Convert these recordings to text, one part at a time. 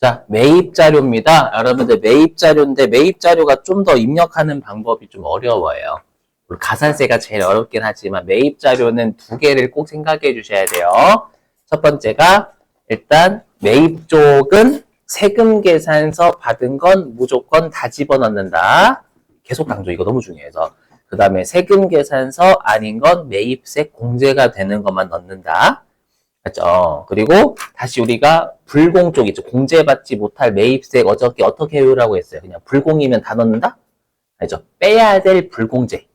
자, 매입 자료입니다. 여러분들 매입 자료인데 매입 자료가 좀 더 입력하는 방법이 좀 어려워요. 가산세가 제일 어렵긴 하지만 매입 자료는 두 개를 꼭 생각해 주셔야 돼요. 첫 번째가 일단 매입 쪽은 세금 계산서 받은 건 무조건 다 집어넣는다. 계속 강조, 이거 너무 중요해서. 그 다음에 세금 계산서 아닌 건 매입세 공제가 되는 것만 넣는다. 맞죠? 그리고 다시 우리가 불공 쪽 있죠. 공제받지 못할 매입세 어떻게 해요라고 했어요. 그냥 불공이면 다 넣는다? 알죠? 빼야 될 불공제.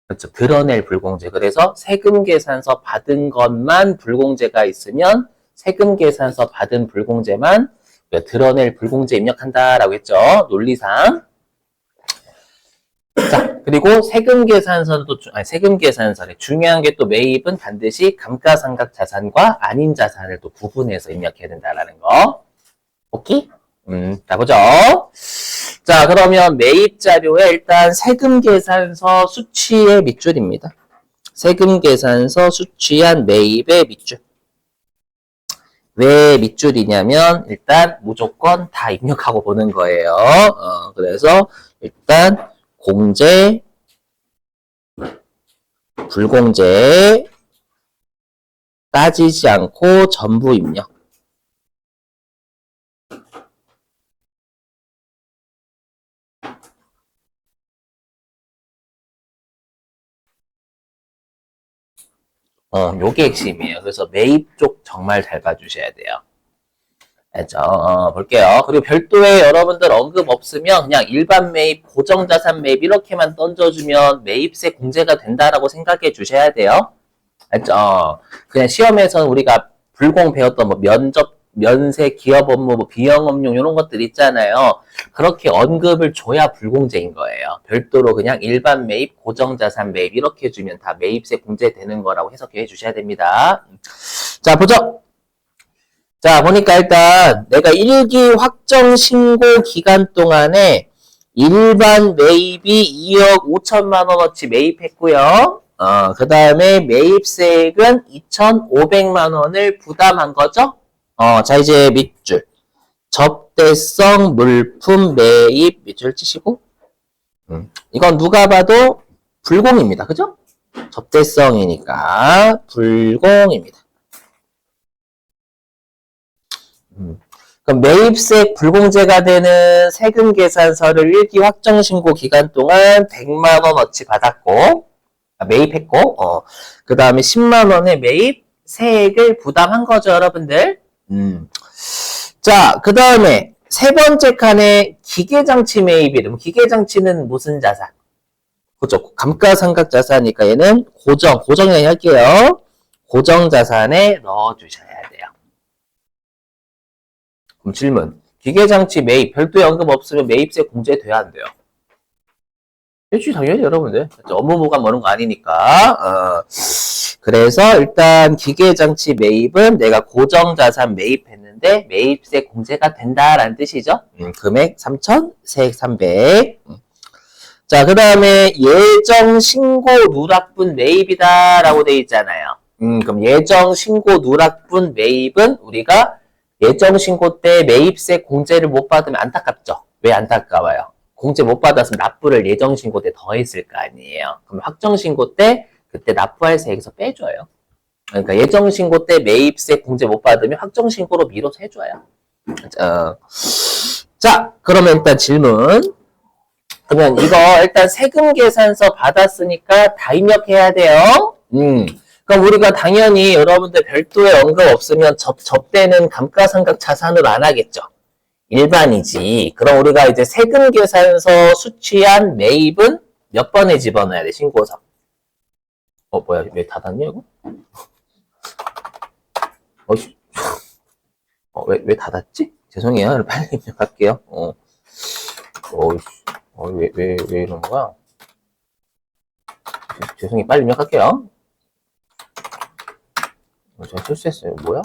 그렇죠. 드러낼 불공제. 그래서 세금 계산서 받은 것만 불공제가 있으면 세금 계산서 받은 불공제만 드러낼 불공제 입력한다라고 했죠. 논리상. 자, 그리고 세금 계산서래. 중요한 게 또 매입은 반드시 감가상각 자산과 아닌 자산을 또 구분해서 입력해야 된다라는 거. 오케이? 자, 보죠. 자, 그러면 매입 자료에 일단 세금 계산서 수취의 밑줄입니다. 세금 계산서 수취한 매입의 밑줄. 왜 밑줄이냐면 일단 무조건 다 입력하고 보는 거예요. 그래서 일단 공제, 불공제 따지지 않고 전부 입력. 요게 핵심이에요. 그래서 매입 쪽 정말 잘 봐주셔야 돼요. 알죠? 볼게요. 그리고 별도의 여러분들 언급 없으면 그냥 일반 매입, 고정자산 매입 이렇게만 던져주면 매입세 공제가 된다라고 생각해 주셔야 돼요. 알죠? 그냥 시험에서는 우리가 불공 배웠던 뭐 면세, 기업 업무, 뭐 비영업용 이런 것들 있잖아요. 그렇게 언급을 줘야 불공제인 거예요. 별도로 그냥 일반 매입, 고정자산 매입 이렇게 주면 다 매입세 공제되는 거라고 해석해 주셔야 됩니다. 자, 보죠. 자, 보니까 일단 내가 1기 확정 신고 기간 동안에 일반 매입이 2억 5천만 원어치 매입했고요. 그 다음에 매입세액은 2,500만 원을 부담한 거죠. 자, 이제 밑줄. 접대성 물품 매입 밑줄 치시고. 이건 누가 봐도 불공입니다. 그죠? 접대성이니까 불공입니다. 그럼 매입세 불공제가 되는 세금 계산서를 1기 확정 신고 기간 동안 100만 원어치 받았고, 매입했고, 그 다음에 10만 원의 매입 세액을 부담한 거죠, 여러분들. 자, 그 다음에 세 번째 칸에 기계장치 매입이름. 기계장치는 무슨 자산? 그죠? 감가상각 자산이니까 얘는 고정량 할게요. 고정자산에 넣어주셔야 돼요. 그럼 질문. 기계장치 매입, 별도의 언급 없으면 매입세 공제돼야 안 돼요? 그렇지, 당연히 여러분들. 업무보관 뭐 이런 거 아니니까. 그래서 일단 기계장치 매입은 내가 고정자산 매입했는데 매입세 공제가 된다라는 뜻이죠. 금액 3,000, 세액 300. 자, 그 다음에 예정 신고 누락분 매입이다라고 돼 있잖아요. 그럼 예정 신고 누락분 매입은 우리가 예정 신고 때 매입세 공제를 못 받으면 안타깝죠. 왜 안타까워요? 공제 못 받았으면 납부를 예정 신고 때 더 했을 거 아니에요. 그럼 확정 신고 때 그때 납부할 세액에서 빼줘요. 그러니까 예정 신고 때 매입세 공제 못 받으면 확정 신고로 미뤄서 해줘요. 자, 그러면 일단 질문. 그러면 이거 일단 세금 계산서 받았으니까 다 입력해야 돼요. 그럼 우리가 당연히 여러분들 별도의 언급 없으면 접대는 감가상각 자산으로 안 하겠죠. 일반이지. 그럼 우리가 이제 세금 계산서 수취한 매입은 몇 번에 집어넣어야 돼, 신고서? 뭐야, 왜 닫았냐, 이거? 왜 닫았지? 죄송해요. 빨리 입력할게요. 왜 이러는 거야? 죄송해요. 빨리 입력할게요. 제가 실수했어요. 뭐야?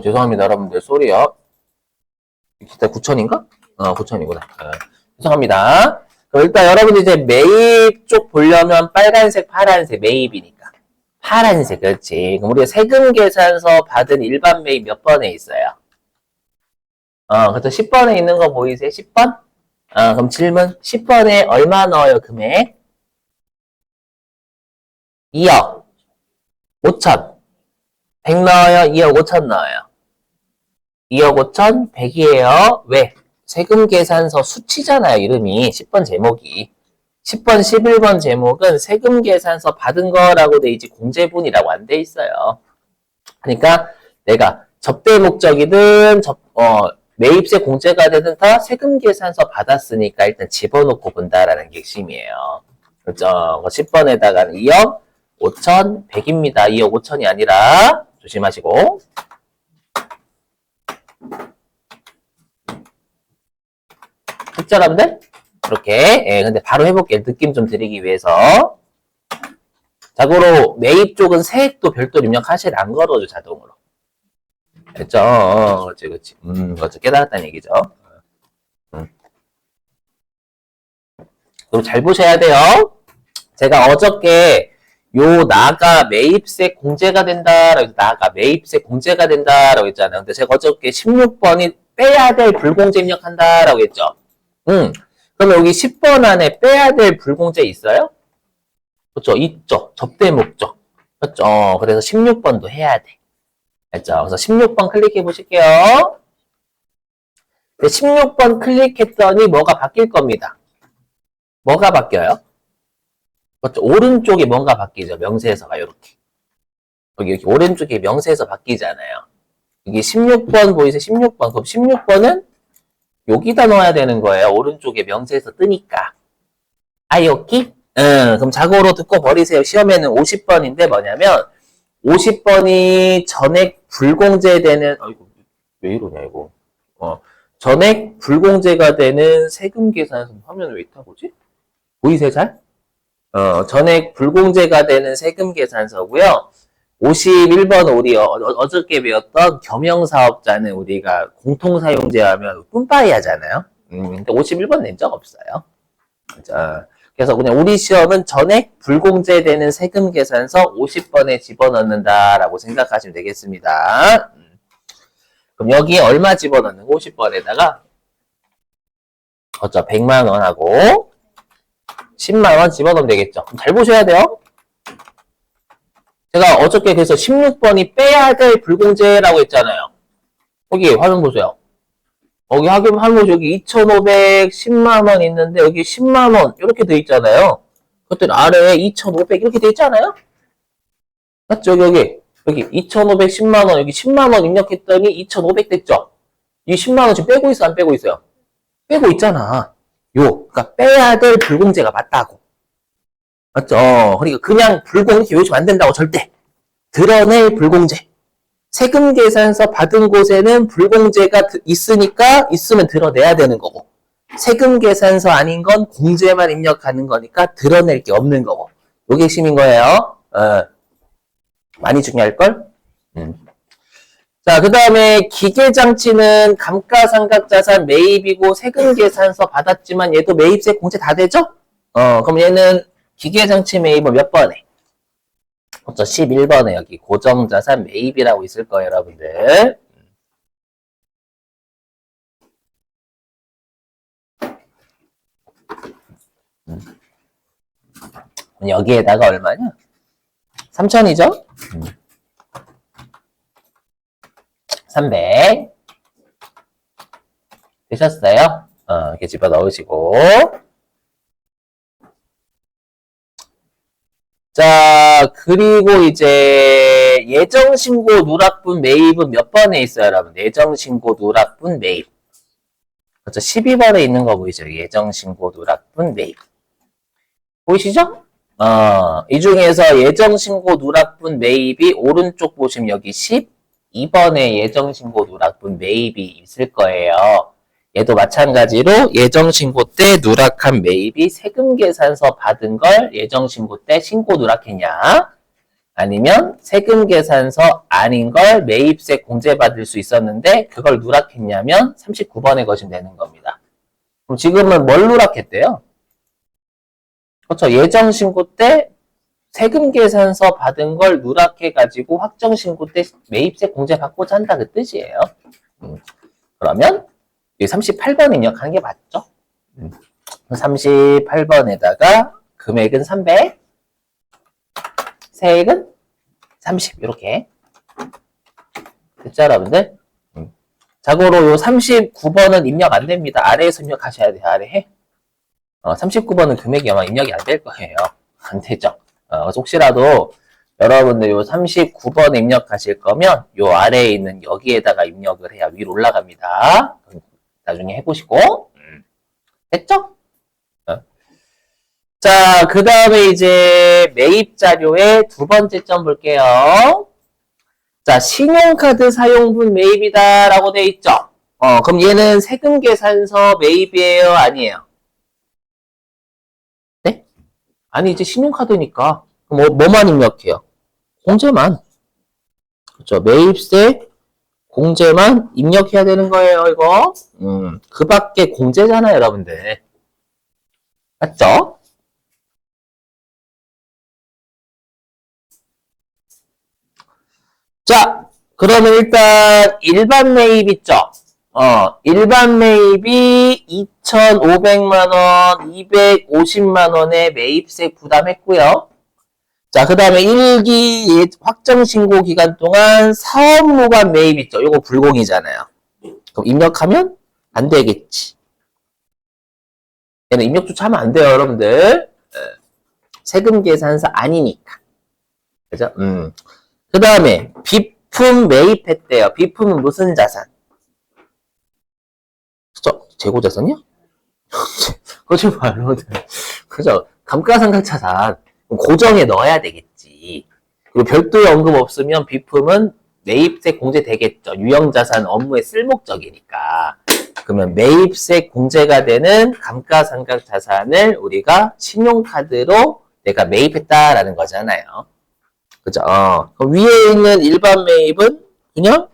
죄송합니다, 여러분들. 쏘리요. 진짜 9천인가? 9천이구나. 죄송합니다. 그럼 일단 여러분들 이제 매입 쪽 보려면 빨간색, 파란색, 매입이니까. 파란색, 그렇지. 그럼 우리가 세금 계산서 받은 일반 매입 몇 번에 있어요? 그래서 10번에 있는 거 보이세요? 10번? 그럼 질문. 10번에 얼마 넣어요, 금액? 2억 5천. 100 넣어요? 2억 5천 넣어요? 2억 5천 100이에요. 왜? 세금 계산서 수치잖아요, 이름이. 10번 제목이. 10번, 11번 제목은 세금 계산서 받은 거라고 돼 있지 공제분이라고 안 돼 있어요. 그러니까 내가 접대 목적이든 매입세 공제가 되든 다 세금 계산서 받았으니까 일단 집어넣고 본다라는 게 핵심이에요. 그렇죠? 10번에다가는 2억 5천 100입니다. 2억 5천이 아니라 조심하시고. 됐죠, 여러분들? 이렇게. 근데 바로 해볼게요. 느낌 좀 드리기 위해서. 자고로 매입 쪽은 세액도 별도로 입력하실 안 걸어줘, 자동으로. 됐죠? 그렇지. 그렇죠. 깨달았다는 얘기죠. 그럼 잘 보셔야 돼요. 제가 어저께 나가 매입세 공제가 된다라고 나가 매입세 공제가 된다라고 했잖아요. 근데 제가 어저께 16번이 빼야 될 불공제 입력한다라고 했죠. 그럼 여기 10번 안에 빼야 될 불공제 있어요? 그렇죠. 있죠. 접대 목적. 그렇죠. 그래서 16번도 해야 돼. 알죠? 그래서 16번 클릭해 보실게요. 16번 클릭했더니 뭐가 바뀔 겁니다. 뭐가 바뀌어요? 그렇죠. 오른쪽에 뭔가 바뀌죠. 명세서가 이렇게. 여기 오른쪽에 명세서 바뀌잖아요. 여기 16번 보이세요? 16번. 그럼 16번은 여기다 넣어야 되는 거예요. 오른쪽에 명세서 뜨니까. 여기? 그럼 자고로 듣고 버리세요. 시험에는 50번인데 뭐냐면 50번이 전액 불공제되는 왜 이러냐 이거. 전액 불공제가 되는 세금 계산서 화면을 왜 있다 보지? 보이세요 잘? 전액 불공제가 되는 세금 계산서고요. 51번 우리 어저께 배웠던 겸용사업자는 우리가 공통사용제하면 뿜빠이 하잖아요. 근데 51번 낸 적 없어요. 자, 그래서 그냥 우리 시험은 전액 불공제되는 세금 계산서 50번에 집어넣는다라고 생각하시면 되겠습니다. 그럼 여기에 얼마 집어넣는 50번에다가 100만 원하고 10만 원 집어넣으면 되겠죠. 잘 보셔야 돼요. 제가 어저께 그래서 16번이 빼야 될 불공제라고 했잖아요. 여기 화면 보세요. 여기 화면 보세요. 여기 2,500 10만 원 있는데 여기 10만 원 이렇게 돼 있잖아요. 그것들 아래에 2,500 이렇게 돼 있잖아요. 맞죠? 여기 2,500 10만 원 여기 10만 원 입력했더니 2,500 됐죠. 이 10만 원 지금 빼고 있어 안 빼고 있어요? 빼고 있잖아. 그러니까 빼야 될 불공제가 맞다고. 맞죠? 그러니까 그냥 불공제 외우시면 안 된다고 절대. 드러낼 불공제. 세금 계산서 받은 곳에는 불공제가 있으면 드러내야 되는 거고. 세금 계산서 아닌 건 공제만 입력하는 거니까 드러낼 게 없는 거고. 요게 핵심인 거예요. 많이 중요할걸? 자, 그 다음에 기계장치는 감가상각자산 매입이고 세금 계산서 받았지만 얘도 매입세 공제 다 되죠? 그럼 얘는 기계장치 매입은 몇 번에? 11번에 여기 고정자산 매입이라고 있을 거예요, 여러분들. 여기에다가 얼마냐? 3,000이죠? 300. 되셨어요? 이렇게 집어 넣으시고. 자, 그리고 이제 예정신고 누락분 매입은 몇 번에 있어요, 여러분? 예정신고 누락분 매입. 그렇죠? 12번에 있는 거 보이죠? 예정신고 누락분 매입. 보이시죠? 이 중에서 예정신고 누락분 매입이 오른쪽 보시면 여기 12번에 예정신고 누락분 매입이 있을 거예요. 얘도 마찬가지로 예정신고 때 누락한 매입이 세금 계산서 받은 걸 예정신고 때 신고 누락했냐? 아니면 세금 계산서 아닌 걸 매입세 공제받을 수 있었는데 그걸 누락했냐면 39번에 거시면 되는 겁니다. 그럼 지금은 뭘 누락했대요? 그렇죠. 예정신고 때 세금 계산서 받은 걸 누락해가지고 확정신고 때 매입세 공제받고자 한다 그 뜻이에요. 그러면 38번 입력하는 게 맞죠? 38번에다가 금액은 300, 세액은 30 이렇게 됐죠 여러분들? 자고로 요 39번은 입력 안 됩니다. 아래에서 입력하셔야 돼요. 아래에 39번은 금액이 아마 입력이 안 될 거예요. 안 되죠. 그래서 혹시라도 여러분들 요 39번에 입력하실 거면 요 아래에 있는 여기에다가 입력을 해야 위로 올라갑니다. 나중에 해보시고 됐죠? 자, 그 다음에 이제 매입 자료의 두 번째 점 볼게요. 자, 신용카드 사용분 매입이다 라고 돼 있죠? 그럼 얘는 세금 계산서 매입이에요? 아니에요? 네? 아니, 이제 신용카드니까. 뭐만 입력해요? 공제만. 그렇죠. 매입세, 공제만 입력해야 되는 거예요, 이거. 그 밖에 공제잖아요, 여러분들. 맞죠? 자, 그러면 일단 일반 매입 있죠? 일반 매입이 2,500만 원, 250만 원의 매입세 부담했고요. 자, 그 다음에 1기 확정신고 기간 동안 사업무관 매입 있죠? 요거 불공이잖아요. 그럼 입력하면 안 되겠지. 얘는 입력조차 하면 안 돼요, 여러분들. 세금 계산서 아니니까. 그죠? 그 다음에 비품 매입했대요. 비품은 무슨 자산? 재고자산이요? 그러지 마요, 여러분들. 그죠? 감가상각자산. 고정에 넣어야 되겠지. 그리고 별도의 언급 없으면 비품은 매입세 공제되겠죠. 유형자산 업무에 쓸 목적이니까. 그러면 매입세 공제가 되는 감가상각자산을 우리가 신용카드로 내가 매입했다라는 거잖아요. 그죠? 그럼 위에 있는 일반 매입은 그냥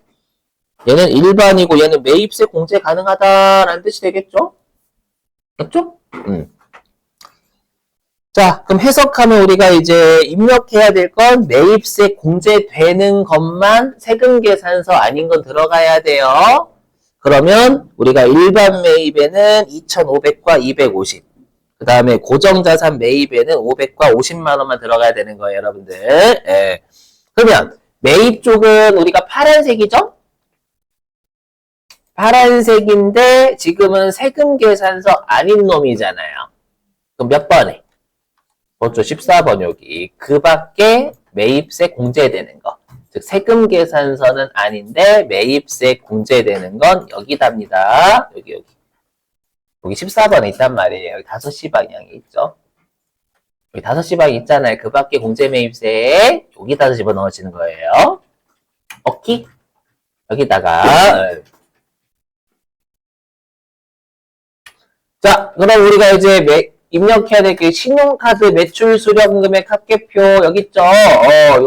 얘는 일반이고 얘는 매입세 공제 가능하다라는 뜻이 되겠죠? 맞죠? 자, 그럼 해석하면 우리가 이제 입력해야 될 건 매입세 공제되는 것만 세금 계산서 아닌 건 들어가야 돼요. 그러면 우리가 일반 매입에는 2,500과 250. 그 다음에 고정자산 매입에는 500과 50만 원만 들어가야 되는 거예요, 여러분들. 예. 그러면 매입 쪽은 우리가 파란색이죠? 파란색인데 지금은 세금 계산서 아닌 놈이잖아요. 그럼 몇 번에? 그렇죠. 14번 여기. 그 밖에 매입세 공제되는 거. 즉 세금 계산서는 아닌데 매입세 공제되는 건 여기답니다. 여기. 여기 14번에 있단 말이에요. 여기 5시 방향에 있죠. 여기 5시 방이 있잖아요. 그 밖에 공제 매입세 여기다 집어넣어지는 거예요. 오케이? 여기다가 자, 그럼 우리가 이제 입력해야 될 게 신용카드 매출 수령 금액 합계표 여기 있죠?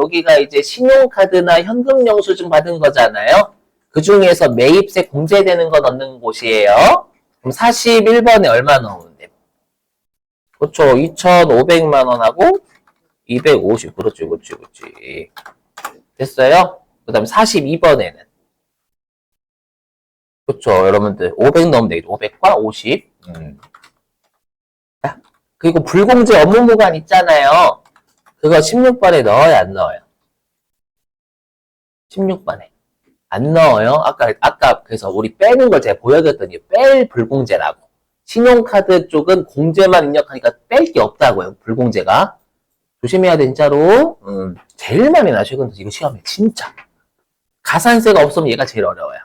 여기가 이제 신용카드나 현금 영수증 받은 거잖아요. 그 중에서 매입세 공제되는 거 넣는 곳이에요. 그럼 41번에 얼마 넣으면 돼요? 그렇죠. 2,500만 원하고 250. 그렇지. 됐어요? 그 다음 42번에는 그렇죠. 여러분들 500 넣으면 되겠죠. 500과 50. 그리고 불공제 업무무관 있잖아요. 그거 16번에 넣어요, 안 넣어요? 16번에. 안 넣어요? 아까 그래서 우리 빼는 걸 제가 보여드렸더니 뺄 불공제라고. 신용카드 쪽은 공제만 입력하니까 뺄 게 없다고요, 불공제가. 조심해야 돼, 진짜로. 제일 많이 나, 최근 이거 시험에. 진짜. 가산세가 없으면 얘가 제일 어려워요.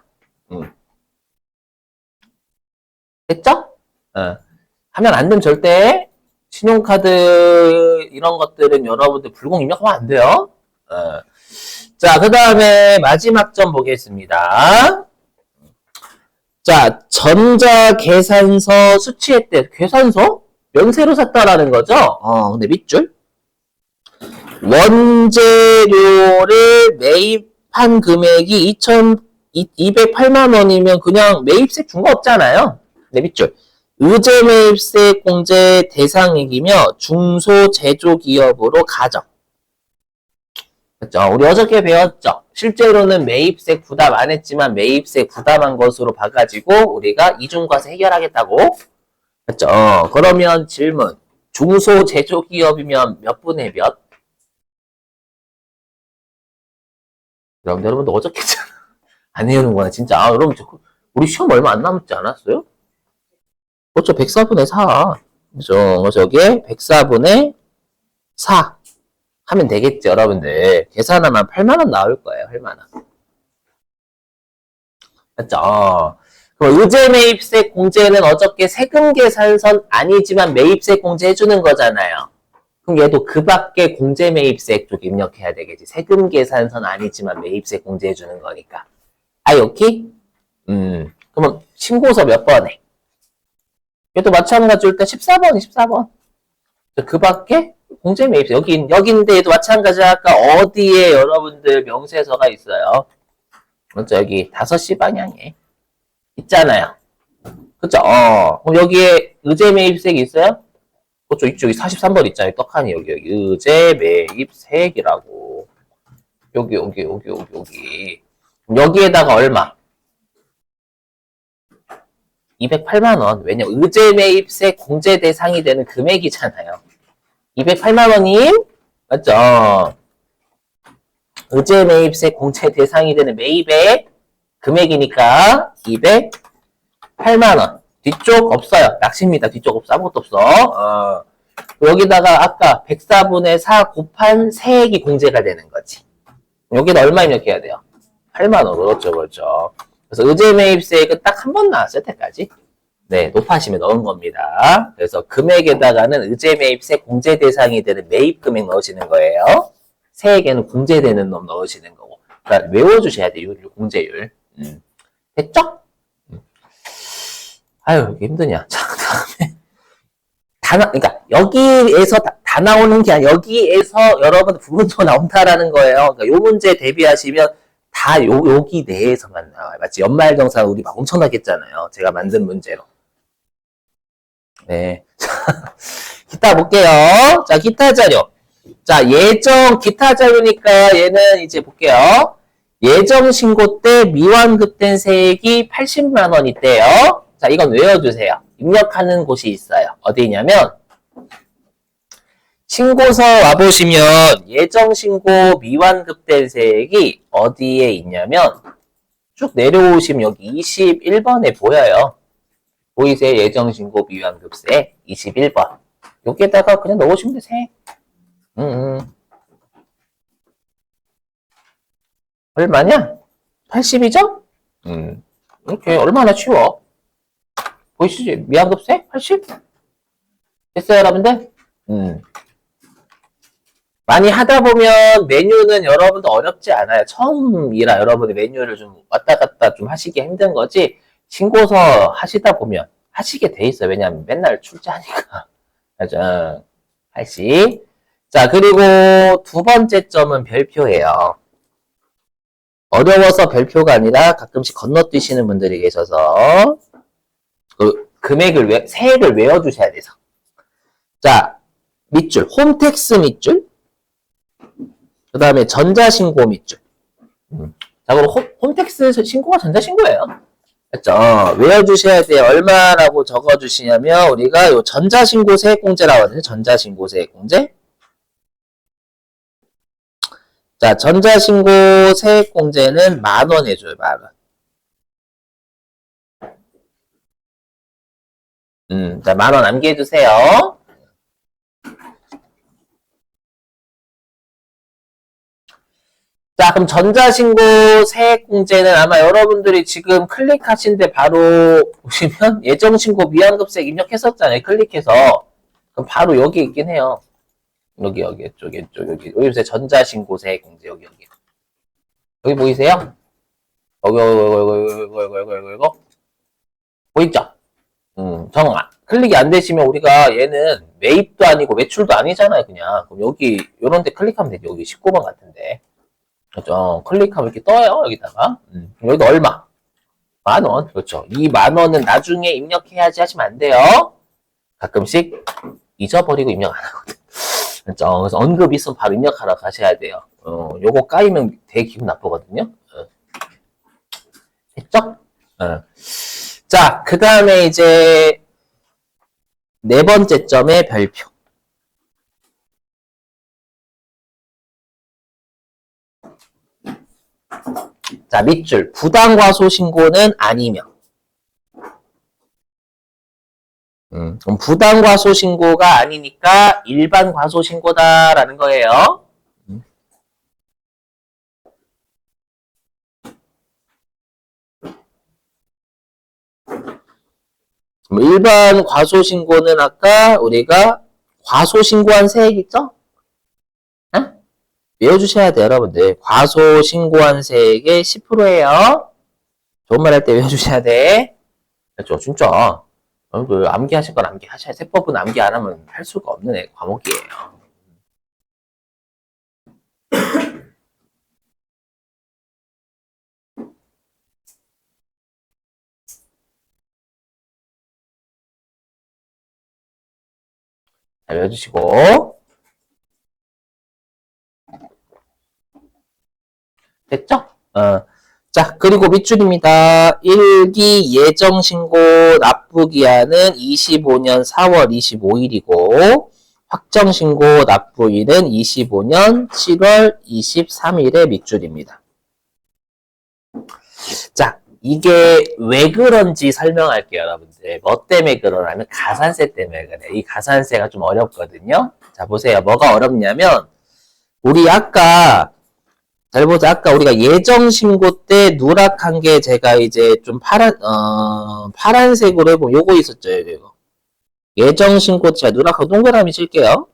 됐죠? 하면 안 되면 절대 신용카드 이런 것들은 여러분들 불공 입력하면 안 돼요. 자, 그 다음에 마지막 점 보겠습니다. 자, 전자계산서 수취했대. 계산서? 면세로 샀다라는 거죠? 근데 밑줄? 원재료를 매입한 금액이 208만 원이면 그냥 매입세 준 거 없잖아요. 네, 밑줄. 의제 매입세 공제 대상액이며 중소제조기업으로 가정. 그렇죠? 우리 어저께 배웠죠? 실제로는 매입세 부담 안 했지만 매입세 부담한 것으로 봐가지고 우리가 이중과세 해결하겠다고. 그렇죠? 그러면 질문. 중소제조기업이면 몇 분의 몇? 여러분도 어저께 했잖아. 안 해오는구나, 진짜. 아, 여러분, 우리 시험 얼마 안 남았지 않았어요? 그렇죠, 104분의 4. 그죠? 그래서 여기에 104분의 4 하면 되겠죠, 여러분들. 계산하면 8만원 나올 거예요, 8만원. 맞죠? 그럼 의제 매입세 공제는 어저께 세금 계산선 아니지만 매입세 공제 해주는 거잖아요. 그럼 얘도 그 밖에 공제 매입세 쪽 입력해야 되겠지. 세금 계산선 아니지만 매입세 공제 해주는 거니까. 오케이? 그러면 신고서 몇 번에? 얘도 마찬가지로 일단 14번이 14번. 그 밖에 공제 매입세. 여기인데 얘도 마찬가지 아까 어디에 여러분들 명세서가 있어요? 먼저 여기 5시 방향에 있잖아요. 그쵸? 그럼 여기에 의제 매입세액 있어요? 그쵸, 이쪽이 43번 있잖아요. 떡하니 여기 의제 매입세액이라고. 여기. 여기에다가 얼마? 208만 원. 왜냐? 의제 매입세 공제 대상이 되는 금액이잖아요. 208만 원이 맞죠? 의제 매입세 공제 대상이 되는 매입액 금액이니까 208만 원. 뒤쪽 없어요. 낚시입니다. 뒤쪽 없어. 아무것도 없어. 여기다가 아까 104분의 4 곱한 세액이 공제가 되는 거지. 여기다 얼마 입력해야 돼요? 8만 원. 그렇죠. 그래서 의제 매입세액은 딱 한 번 나왔을 때까지 네, 높아심에 넣은 겁니다. 그래서 금액에다가는 의제 매입세 공제 대상이 되는 매입 금액 넣으시는 거예요. 세액에는 공제되는 놈 넣으시는 거고. 그러니까 외워주셔야 돼요. 공제율. 됐죠? 아유, 이게 힘드냐. 자, 다음에. 그러니까 여기에서 다 나오는 게 아니라 여기에서 여러분 부분도 나온다라는 거예요. 그러니까 요 문제 대비하시면 다 여기 내에서만 나와요. 마치 연말정산 우리 막 엄청나게 했잖아요. 제가 만든 문제로. 네. 기타 볼게요. 자, 기타 자료. 자, 예정 기타 자료니까 얘는 이제 볼게요. 예정 신고 때 미완급된 세액이 80만 원이대요. 자, 이건 외워주세요. 입력하는 곳이 있어요. 어디냐면 신고서 와보시면 예정 신고 미완급된 세액이 어디에 있냐면 쭉 내려오시면 여기 21번에 보여요. 보이세요? 예정 신고 미완급세 21번. 여기에다가 그냥 넣으시면 되세요. 얼마냐? 80이죠? 이렇게 얼마나 쉬워. 보이시지? 미완급세? 80? 됐어요, 여러분들? 많이 하다 보면 메뉴는 여러분도 어렵지 않아요. 처음이라 여러분이 메뉴를 좀 왔다 갔다 좀 하시기 힘든 거지, 신고서 하시다 보면 하시게 돼 있어요. 왜냐하면 맨날 출제하니까. 맞아. 80. 자, 그리고 두 번째 점은 별표예요. 어려워서 별표가 아니라 가끔씩 건너뛰시는 분들이 계셔서 그 세액을 외워주셔야 돼서. 자, 밑줄, 홈택스 밑줄, 그 다음에 전자신고 밑줄. 자, 그럼 홈택스 신고가 전자신고예요. 그렇죠? 외워주셔야 돼요. 얼마라고 적어주시냐면 우리가 요 전자신고 세액공제라고 하거든요. 전자신고 세액공제. 자, 전자신고 세액공제는 10,000원 해줘요. 10,000원. 자, 10,000원 암기해주세요. 자, 그럼 전자신고 세액공제는 아마 여러분들이 지금 클릭하신데 바로 보시면 예정신고 미완급세 입력했었잖아요. 클릭해서. 그럼 바로 여기 있긴 해요. 여기, 여기 보세요. 전자신고 세액공제, 여기. 여기 보이세요? 여기. 보이죠? 클릭이 안 되시면 우리가 얘는 매입도 아니고 매출도 아니잖아요, 그냥. 그럼 여기, 요런 데 클릭하면 되죠. 여기 19번 같은데. 그죠? 클릭하면 이렇게 떠요, 여기다가. 여기도 얼마? 10,000원. 그렇죠. 이 10,000원은 나중에 입력해야지 하시면 안 돼요. 가끔씩 잊어버리고 입력 안 하거든. 그렇죠? 그래서 언급 있으면 바로 입력하러 가셔야 돼요. 요거 까이면 되게 기분 나쁘거든요. 됐죠? 자, 그 다음에 이제 네 번째 점의 별표. 자, 밑줄. 부당과소신고는 아니며. 그럼 부당과소신고가 아니니까 일반 과소신고다라는 거예요. 일반 과소신고는 아까 우리가 과소신고한 세액 있죠? 외워주셔야 돼요, 여러분들. 과소신고한 세액의 10%예요. 좋은 말 할 때 외워주셔야 돼. 그렇죠, 진짜. 여러분들 암기하실 건 암기하셔야 돼. 세법은 암기 안 하면 할 수가 없는 과목이에요. 잘 외워주시고. 됐죠? 자, 그리고 밑줄입니다. 1기 예정신고 납부기한은 25년 4월 25일이고, 확정신고 납부일은 25년 7월 23일의 밑줄입니다. 자, 이게 왜 그런지 설명할게요, 여러분들. 뭐 때문에 그러냐면 가산세 때문에 그래. 이 가산세가 좀 어렵거든요. 자, 보세요. 뭐가 어렵냐면, 우리 아까 잘 보자. 아까 우리가 예정 신고 때 누락한 게 제가 이제 좀 파란색으로 해보면 요거 있었죠, 이거. 예정 신고 때 누락하고 동그라미 칠게요.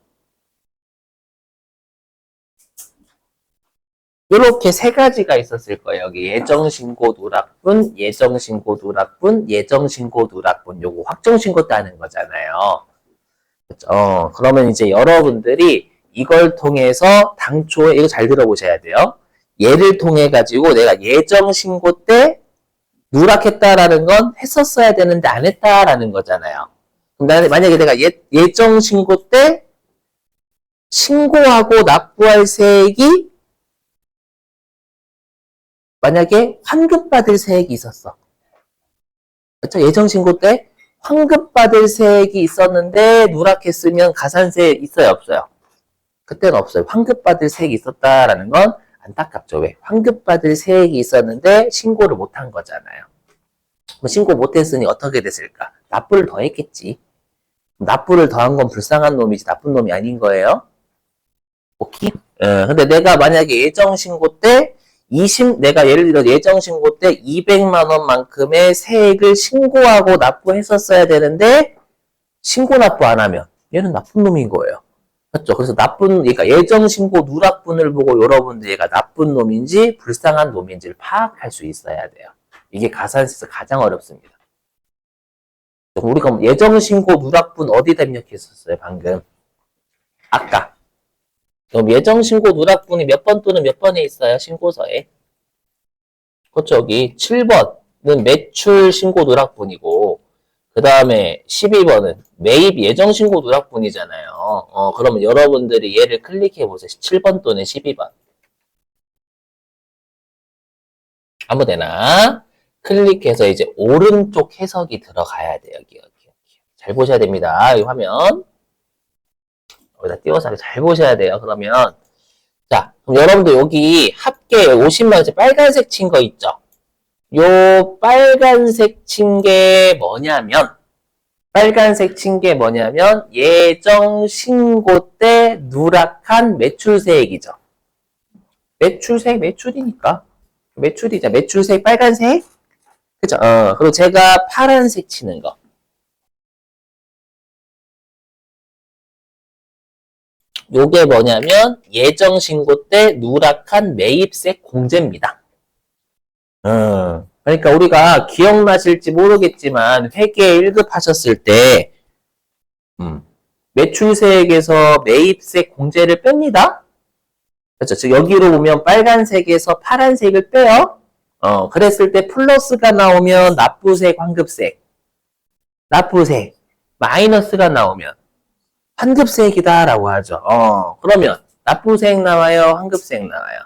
요렇게 세 가지가 있었을 거예요. 여기 예정 신고 누락분, 예정 신고 누락분, 예정 신고 누락분. 요거 확정 신고 때 하는 거잖아요. 그렇죠? 그러면 이제 여러분들이 이걸 통해서 당초에 이거 잘 들어보셔야 돼요. 얘를 통해 가지고 내가 예정 신고 때 누락했다라는 건 했었어야 되는데 안 했다라는 거잖아요. 그럼 만약에 내가 예정 신고 때 신고하고 납부할 세액이 만약에 환급받을 세액이 있었어. 그렇죠? 예정 신고 때 환급받을 세액이 있었는데 누락했으면 가산세 있어요, 없어요? 그때는 없어요. 환급받을 세액이 있었다라는 건 안타깝죠. 왜? 환급받을 세액이 있었는데 신고를 못한 거잖아요. 신고 못했으니 어떻게 됐을까? 납부를 더 했겠지. 납부를 더한 건 불쌍한 놈이지 나쁜 놈이 아닌 거예요. 오케이? 근데 내가 만약에 예정 신고 때 내가 예를 들어 예정 신고 때 200만 원만큼의 세액을 신고하고 납부했었어야 되는데 신고 납부 안 하면 얘는 나쁜 놈인 거예요. 맞죠? 그래서 그러니까 예정 신고 누락분을 보고 여러분들 얘가 나쁜 놈인지 불쌍한 놈인지를 파악할 수 있어야 돼요. 이게 가산세에서 가장 어렵습니다. 우리가 예정 신고 누락분 어디다 입력했었어요, 방금? 아까. 그럼 예정 신고 누락분이 몇 번 또는 몇 번에 있어요, 신고서에? 그렇죠, 여기 7번은 매출 신고 누락분이고, 그 다음에 12번은 매입 예정 신고 누락분이잖아요. 그러면 여러분들이 얘를 클릭해 보세요. 7번 또는 12번. 아무 데나 클릭해서 이제 오른쪽 해석이 들어가야 돼요. 여기. 잘 보셔야 됩니다. 이 화면. 여기다 띄워서 잘 보셔야 돼요. 그러면 자, 그럼 여러분들 여기 합계 50만 원짜리 빨간색 친 거 있죠? 요 빨간색 친 게 뭐냐면 예정 신고 때 누락한 매출세액이죠. 매출세액 매출이니까 매출이죠. 매출세액 빨간색. 그죠? 그리고 제가 파란색 치는 거. 요게 뭐냐면 예정 신고 때 누락한 매입세 공제입니다. 그러니까 우리가 기억나실지 모르겠지만 회계 1급 하셨을 때 매출세액에서 매입세 공제를 뺍니다. 그렇죠. 즉 여기로 보면 빨간색에서 파란색을 빼요. 그랬을 때 플러스가 나오면 납부세액, 환급세액. 납부세액. 마이너스가 나오면 환급세액이다라고 하죠. 그러면 납부세액 나와요, 환급세액 나와요.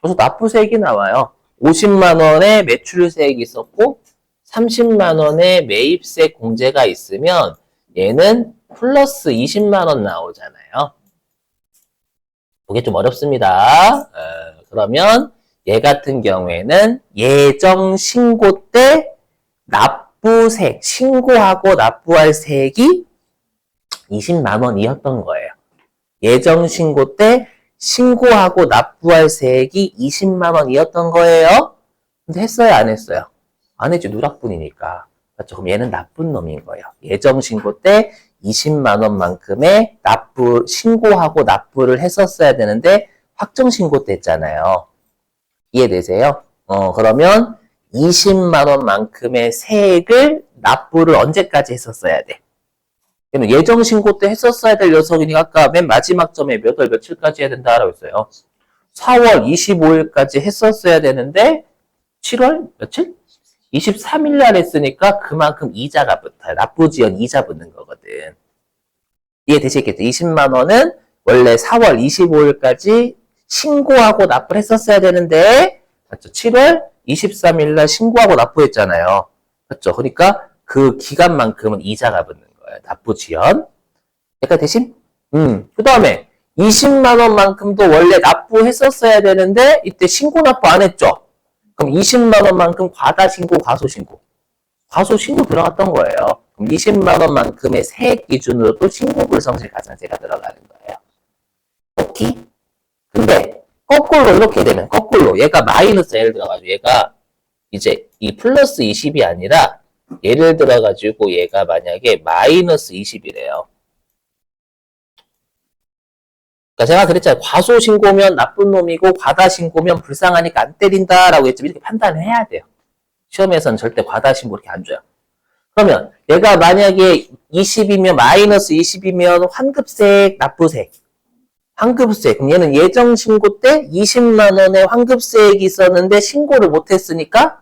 그래서 납부세액이 나와요. 50만 원의 매출세액이 있었고 30만 원의 매입세 공제가 있으면 얘는 플러스 20만 원 나오잖아요. 그게 좀 어렵습니다. 그러면 얘 같은 경우에는 예정 신고 때 납부세액, 신고하고 납부할 세액이 20만 원이었던 거예요. 예정 신고 때 신고하고 납부할 세액이 20만 원이었던 거예요. 근데 했어요, 안 했어요? 안 했지, 누락분이니까. 맞죠? 그럼 얘는 나쁜 놈인 거예요. 예정 신고 때 20만 원만큼의 신고하고 납부를 했었어야 되는데 확정 신고 때 했잖아요. 이해되세요? 그러면 20만 원만큼의 세액을 납부를 언제까지 했었어야 돼? 예정 신고 때 했었어야 될 녀석이니까 아까 맨 마지막 점에 몇 월 며칠까지 해야 된다라고 했어요. 4월 25일까지 했었어야 되는데 7월 며칠? 23일 날 했으니까 그만큼 이자가 붙어요. 납부지연 이자 붙는 거거든. 이해되시겠죠? 20만 원은 원래 4월 25일까지 신고하고 납부를 했었어야 되는데 맞죠? 7월 23일 날 신고하고 납부했잖아요. 그렇죠? 그러니까 그 기간만큼은 이자가 붙는 거예요. 납부지연. 약간 대신? 그 다음에 20만 원만큼도 원래 납부했었어야 되는데 이때 신고 납부 안 했죠? 그럼 20만 원만큼 과다신고, 과소신고. 과소신고 들어갔던 거예요. 그럼 20만 원만큼의 세액 기준으로 또 신고불성실 가산세가 들어가는 거예요. 오케이? 근데 거꾸로 이렇게 되면 거꾸로 얘가 마이너스 예를 들어가지고 얘가 이제 이 플러스 20이 아니라 예를 들어가지고 얘가 만약에 마이너스 20이래요. 그러니까 제가 그랬잖아요. 과소신고면 나쁜 놈이고 과다신고면 불쌍하니까 안 때린다라고 했지만 이렇게 판단을 해야 돼요. 시험에서는 절대 과다신고 이렇게 안 줘요. 그러면 얘가 만약에 20이면 마이너스 20이면 환급세액, 납부세액. 환급세액. 그럼 얘는 예정신고 때 20만 원의 환급세액이 있었는데 신고를 못했으니까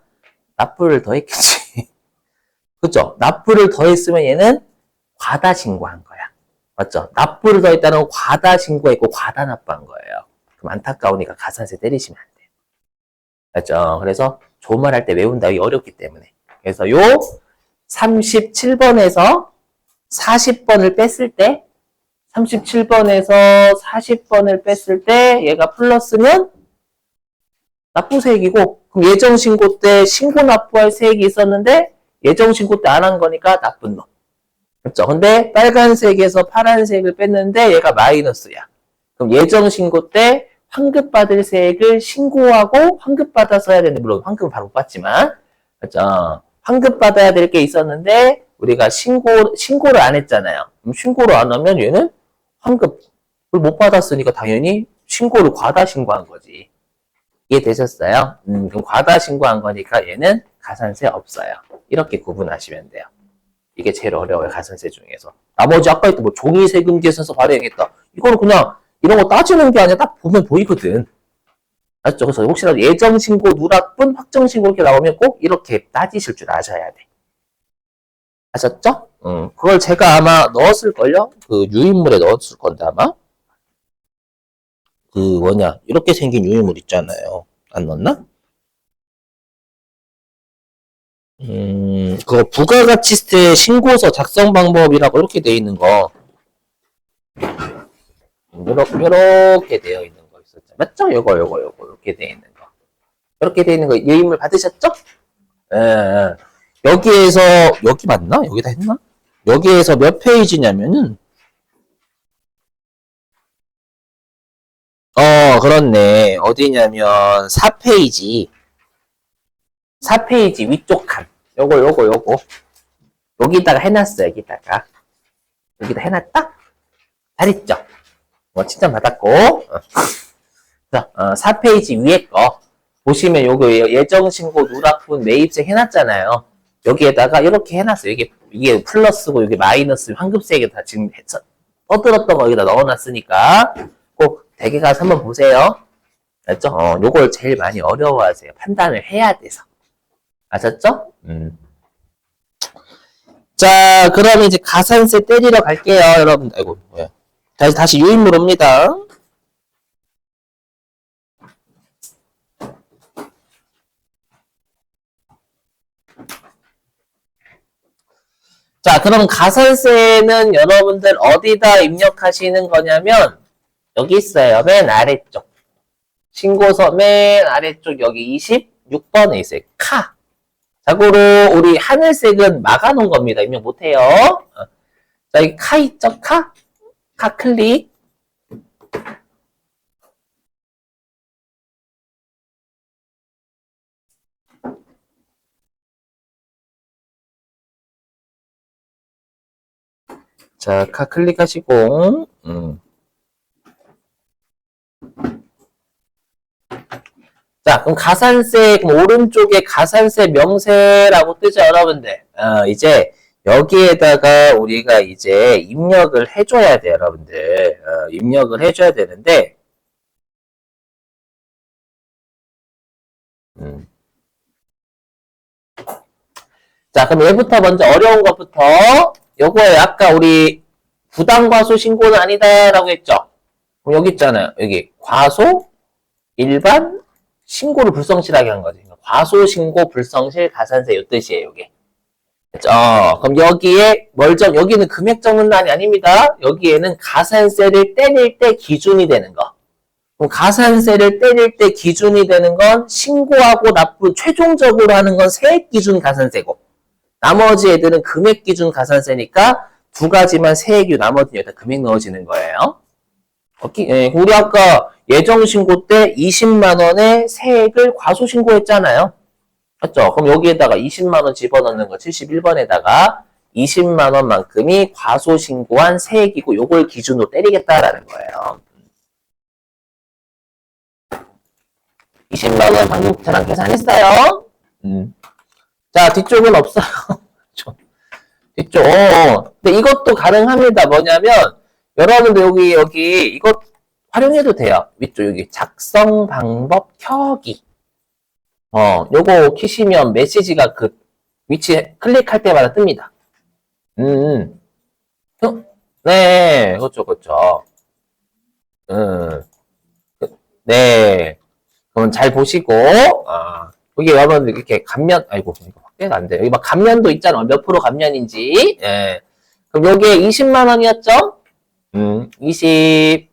납부를 더했겠지. 그죠? 납부를 더했으면 얘는 과다신고한 거야. 맞죠? 납부를 더했다는 과다신고했고 과다납부한 거예요. 그럼 안타까우니까 가산세 때리시면 안 돼요. 맞죠? 그래서 좋은 말 할 때 외운다. 이게 어렵기 때문에. 그래서 요 37번에서 40번을 뺐을 때 37번에서 40번을 뺐을 때 얘가 플러스면 납부세액이고 그럼 예정신고 때 신고 납부할 세액이 있었는데 예정신고 때 안 한 거니까 나쁜 놈. 그렇죠? 근데 빨간색에서 파란색을 뺐는데 얘가 마이너스야. 그럼 예정신고 때 환급받을 세액을 신고하고 환급받아서 해야 되는데 물론 환급은 바로 못 받지만 그렇죠? 환급받아야 될 게 있었는데 우리가 신고를 안 했잖아요. 그럼 신고를 안 하면 얘는 환급을 못 받았으니까 당연히 신고를 과다 신고한 거지. 이해되셨어요? 그럼 과다 신고한 거니까 얘는 가산세 없어요. 이렇게 구분하시면 돼요. 이게 제일 어려워요, 가산세 중에서. 나머지 아까 했던 뭐 종이세금 계산서 발행했다. 이거는 그냥 이런 거 따지는 게 아니라 딱 보면 보이거든. 알았죠? 그래서 혹시라도 예정신고, 누락분, 확정신고 이렇게 나오면 꼭 이렇게 따지실 줄 아셔야 돼. 아셨죠? 그걸 제가 아마 넣었을걸요? 그 유인물에 넣었을 건데 아마? 그 뭐냐, 이렇게 생긴 유인물 있잖아요. 안 넣었나? 그거 부가가치세 신고서 작성 방법이라고 이렇게 돼 있는 거. 요렇게 되어 있는 거 있었죠. 맞죠? 요거, 이렇게 되어 있는 거. 이렇게 되어 있는 거, 유인물 받으셨죠? 예. 여기에서, 여기 맞나? 여기다 했나? 여기에서 몇 페이지냐면은, 그렇네. 어디냐면, 4페이지. 4페이지 위쪽 칸. 요거. 여기다가 해놨어, 여기다가. 여기다 해놨다? 잘했죠? 칭찬 받았고. 자, 4페이지 위에 거. 보시면 요거 예정신고 누락분 매입세 해놨잖아요. 여기에다가 이렇게 해놨어요. 이게 이게 플러스고 이게 마이너스 환급세개 다 지금 떠들었던 거 여기다 넣어놨으니까 꼭 댁에 가서 한번 보세요. 알죠? 요걸 제일 많이 어려워하세요. 판단을 해야 돼서. 아셨죠? 자, 그럼 이제 가산세 때리러 갈게요, 여러분. 아이고, 뭐야. 다시 유인물 옵니다. 자, 그럼 가산세는 여러분들 어디다 입력하시는 거냐면, 여기 있어요. 맨 아래쪽. 신고서 맨 아래쪽 여기 26번에 있어요. 카. 자고로 우리 하늘색은 막아놓은 겁니다. 입력 못해요. 자, 여기 카 있죠? 카? 카 클릭. 자, 카 클릭하시고, 자, 그럼 가산세, 그럼 오른쪽에 가산세 명세라고 뜨죠, 여러분들. 이제 여기에다가 우리가 이제 입력을 해줘야 돼요, 여러분들. 입력을 해줘야 되는데, 자, 그럼 얘부터 먼저 어려운 것부터, 요거에 아까 우리 부당과소 신고는 아니다라고 했죠? 그럼 여기 있잖아요. 여기 과소, 일반, 신고를 불성실하게 한 거지. 과소, 신고, 불성실, 가산세 이 뜻이에요, 이게. 그럼 여기에 여기는 금액 적는단이 아닙니다. 여기에는 가산세를 때릴 때 기준이 되는 거. 그럼 가산세를 때릴 때 기준이 되는 건 신고하고 납부 최종적으로 하는 건 세액 기준 가산세고, 나머지 애들은 금액 기준 가산세니까 두 가지만 세액이고 나머지는 여기다 금액 넣어지는 거예요. 우리 아까 예정신고 때 20만원의 세액을 과소신고했잖아요. 맞죠? 그럼 여기에다가 20만원 집어넣는 거 71번에다가 20만원만큼이 과소신고한 세액이고 요걸 기준으로 때리겠다라는 거예요. 20만원 방금 저랑 계산했어요. 자, 뒤쪽은 없어요. 뒤쪽. 근데 이것도 가능합니다. 뭐냐면 여러분들 여기 이것 활용해도 돼요. 위쪽 여기 작성 방법 켜기. 요거 키시면 메시지가 그 위치에 클릭할 때마다 뜹니다. 네, 그렇죠. 네. 그럼 잘 보시고, 여기 여러분들 이렇게 감면, 아이고, 이거 확대가 안 돼요. 여기 막 감면도 있잖아. 몇 프로 감면인지. 예. 그럼 여기에 20만원이었죠? 20,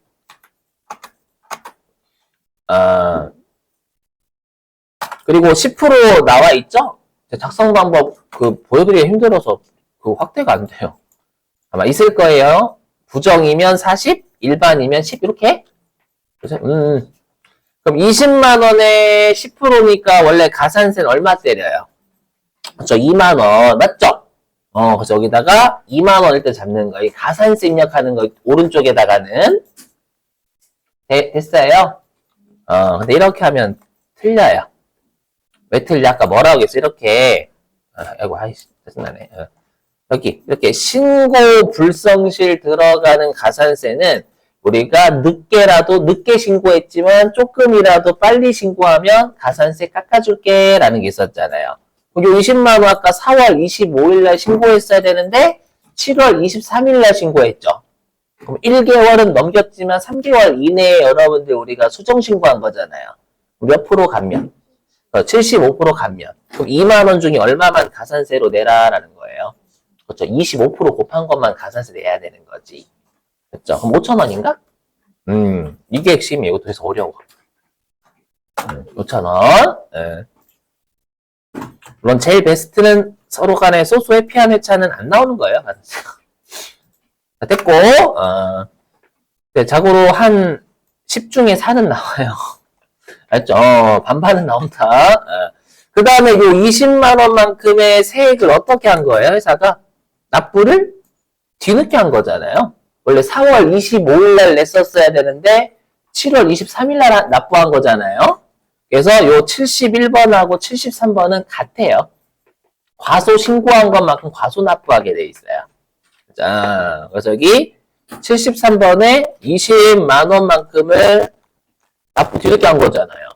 그리고 10% 나와 있죠? 작성 방법, 보여드리기 힘들어서, 확대가 안 돼요. 아마 있을 거예요. 부정이면 40, 일반이면 10, 이렇게. 그래서, 그럼 20만원에 10%니까 원래 가산세는 얼마 때려요? 그렇죠. 2만원. 맞죠? 그래서 여기다가 2만원을 때 잡는 거. 이 가산세 입력하는 거 오른쪽에다가는. 됐어요? 근데 이렇게 하면 틀려요. 왜 틀려? 아까 뭐라고 했어? 이렇게. 아이고, 짜증나네. 여기, 이렇게 신고 불성실 들어가는 가산세는 우리가 늦게 신고했지만 조금이라도 빨리 신고하면 가산세 깎아줄게 라는 게 있었잖아요. 여기 20만원 아까 4월 25일날 신고했어야 되는데 7월 23일날 신고했죠. 그럼 1개월은 넘겼지만 3개월 이내에 여러분들 우리가 수정 신고한 거잖아요. 몇 프로 감면? 75% 감면. 그럼 2만원 중에 얼마만 가산세로 내라라는 거예요. 그렇죠. 25% 곱한 것만 가산세 내야 되는 거지. 그렇죠. 그럼 5천원인가? 이게 핵심이에요. 이것도 그래서 어려워. 5천원. 네. 물론 제일 베스트는 서로 간에 소소 회피한 회차는 안 나오는 거예요. 자, 됐고, 네, 자고로 한 10 중에 4는 나와요. 알죠? 반반은 나온다. 그 다음에 요 20만원만큼의 세액을 어떻게 한 거예요? 회사가 납부를 뒤늦게 한 거잖아요. 원래 4월 25일날 냈었어야 되는데 7월 23일날 납부한 거잖아요. 그래서 요 71번하고 73번은 같아요. 과소 신고한 것만큼 과소 납부하게 돼 있어요. 자, 그래서 여기 73번에 20만 원만큼을 납부 뒤늦게 한 거잖아요.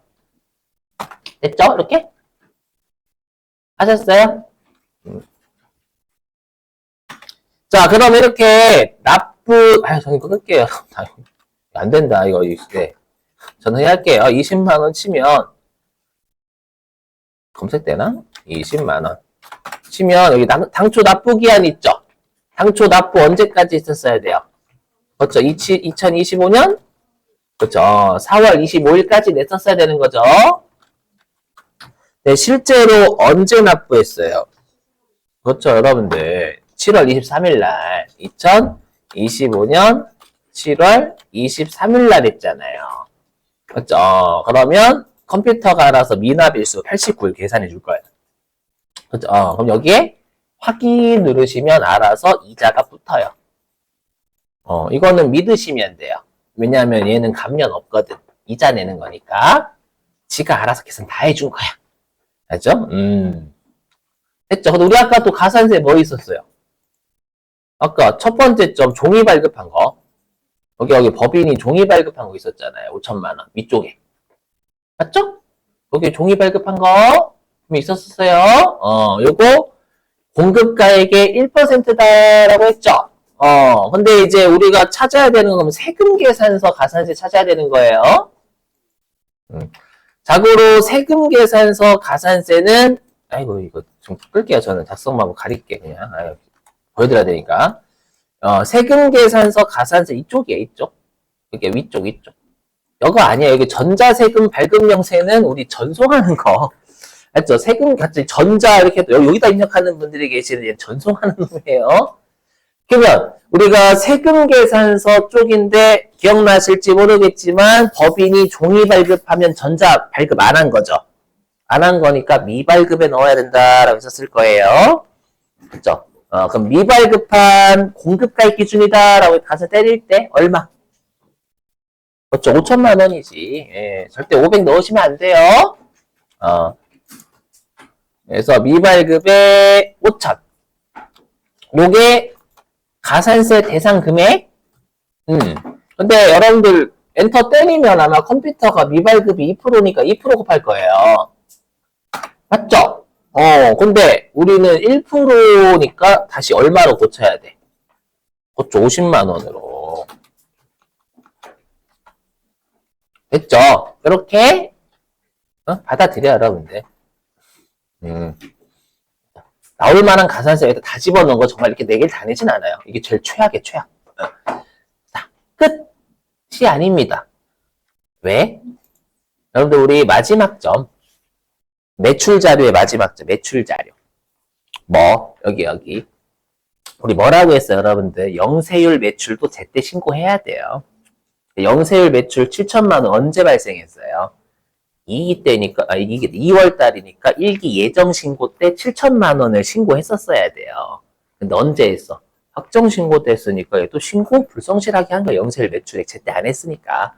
됐죠? 이렇게? 하셨어요? 자, 그럼 이렇게 저는 끊을게요. 안 된다, 이거. 네. 저는 할게요. 20만 원 치면, 검색되나? 20만 원. 치면, 여기 당초 납부 기한 있죠? 당초 납부 언제까지 있었어야 돼요? 그렇죠. 2025년? 그렇죠. 4월 25일까지 냈었어야 되는 거죠. 네, 실제로 언제 납부했어요? 그렇죠, 여러분들. 7월 23일 날, 2025년 7월 23일 날 했잖아요. 그렇죠. 그러면 컴퓨터가 알아서 미납일수 89일 계산해 줄 거예요. 그렇죠. 그럼 여기에 확인 누르시면 알아서 이자가 붙어요. 이거는 믿으시면 돼요. 왜냐하면 얘는 감면 없거든. 이자 내는 거니까. 지가 알아서 계산 다 해준 거야. 알죠? 됐죠? 근데 우리 아까 또 가산세 뭐 있었어요? 아까 첫 번째 점 종이 발급한 거. 여기 법인이 종이 발급한 거 있었잖아요. 5천만 원 위쪽에. 맞죠? 여기 종이 발급한 거 있었어요. 요거 공급가액의 1%다라고 했죠. 근데 이제 우리가 찾아야 되는 건 세금 계산서 가산세 찾아야 되는 거예요. 자고로 세금 계산서 가산세는 아이고 이거 좀 끌게요. 저는 작성만 가릴게 그냥. 보여드려야 되니까. 세금 계산서 가산세 이쪽이에요. 이쪽. 이게 위쪽. 이거 아니에요. 여기 전자세금 발급명세는 우리 전송하는 거. 맞죠? 세금 같이 전자 이렇게 여기다 입력하는 분들이 계시는 전송하는 놈이에요. 그러면 우리가 세금 계산서 쪽인데 기억나실지 모르겠지만 법인이 종이 발급하면 전자 발급 안 한 거죠. 안 한 거니까 미발급에 넣어야 된다라고 했었을 거예요. 그렇죠? 그럼 미발급한 공급가액 기준이다라고 가서 때릴 때 얼마? 그렇죠. 5천만 원이지. 예, 절대 500 넣으시면 안 돼요. 그래서 미발급에 5천. 요게 가산세 대상 금액? 근데 여러분들 엔터 때리면 아마 컴퓨터가 미발급이 2%니까 2% 곱할 거예요. 맞죠? 근데 우리는 1%니까 다시 얼마로 고쳐야 돼? 고쳐 50만 원으로. 됐죠? 이렇게 받아들여 여러분들. 나올 만한 가산세에다 다 집어넣은 거 정말 이렇게 4개를 다 내진 않아요. 이게 제일 최악의 최악. 자, 끝이 아닙니다. 왜? 여러분들 우리 마지막 점 매출 자료의 마지막 점 매출 자료 여기 우리 뭐라고 했어요 여러분들? 영세율 매출도 제때 신고해야 돼요. 영세율 매출 7천만 원 언제 발생했어요? 2기 때니까, 이게 2월 달이니까 1기 예정 신고 때 7천만 원을 신고했었어야 돼요. 근데 언제 했어? 확정 신고 때 했으니까 얘도 신고 불성실하게 한 거야. 영세율 매출액 제때 안 했으니까.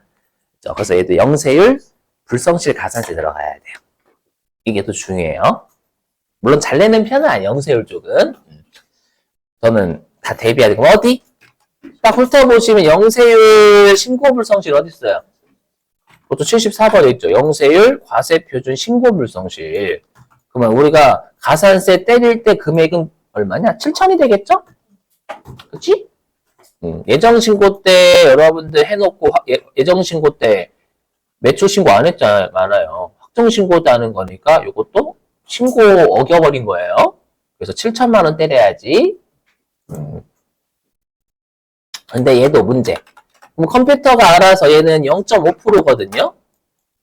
그래서 얘도 영세율 불성실 가산세 들어가야 돼요. 이게 또 중요해요. 물론 잘 내는 편은 아니에요. 영세율 쪽은. 저는 다 대비해야 되고 어디? 딱 훑어보시면 영세율 신고 불성실 어디 있어요? 그것도 74번에 있죠. 영세율 과세표준 신고불성실. 그러면 우리가 가산세 때릴 때 금액은 얼마냐? 7천이 되겠죠? 그치? 예정신고 때 여러분들 해놓고 예정신고 때 매출 신고 안 했잖아요. 확정신고 때 하는 거니까 이것도 신고 어겨버린 거예요. 그래서 7천만 원 때려야지. 근데 얘도 문제. 그럼 컴퓨터가 알아서 얘는 0.5%거든요.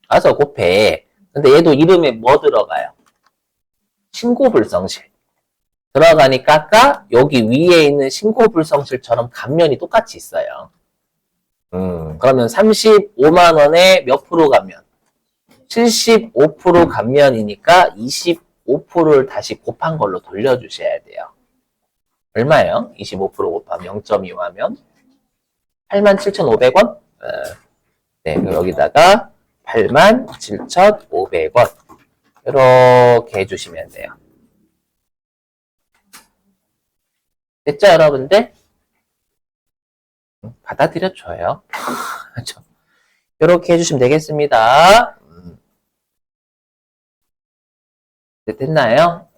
알아서 곱해. 근데 얘도 이름에 뭐 들어가요? 신고불성실. 들어가니까 아까 여기 위에 있는 신고불성실처럼 감면이 똑같이 있어요. 그러면 35만 원에 몇 프로 감면? 75% 감면이니까 25%를 다시 곱한 걸로 돌려주셔야 돼요. 얼마예요? 25% 곱하면 0.25 하면? 87,500원? 네, 여기다가 87,500원. 이렇게 해주시면 돼요. 됐죠, 여러분들? 받아들여줘요. 그렇죠? 이렇게 해주시면 되겠습니다. 네, 됐나요?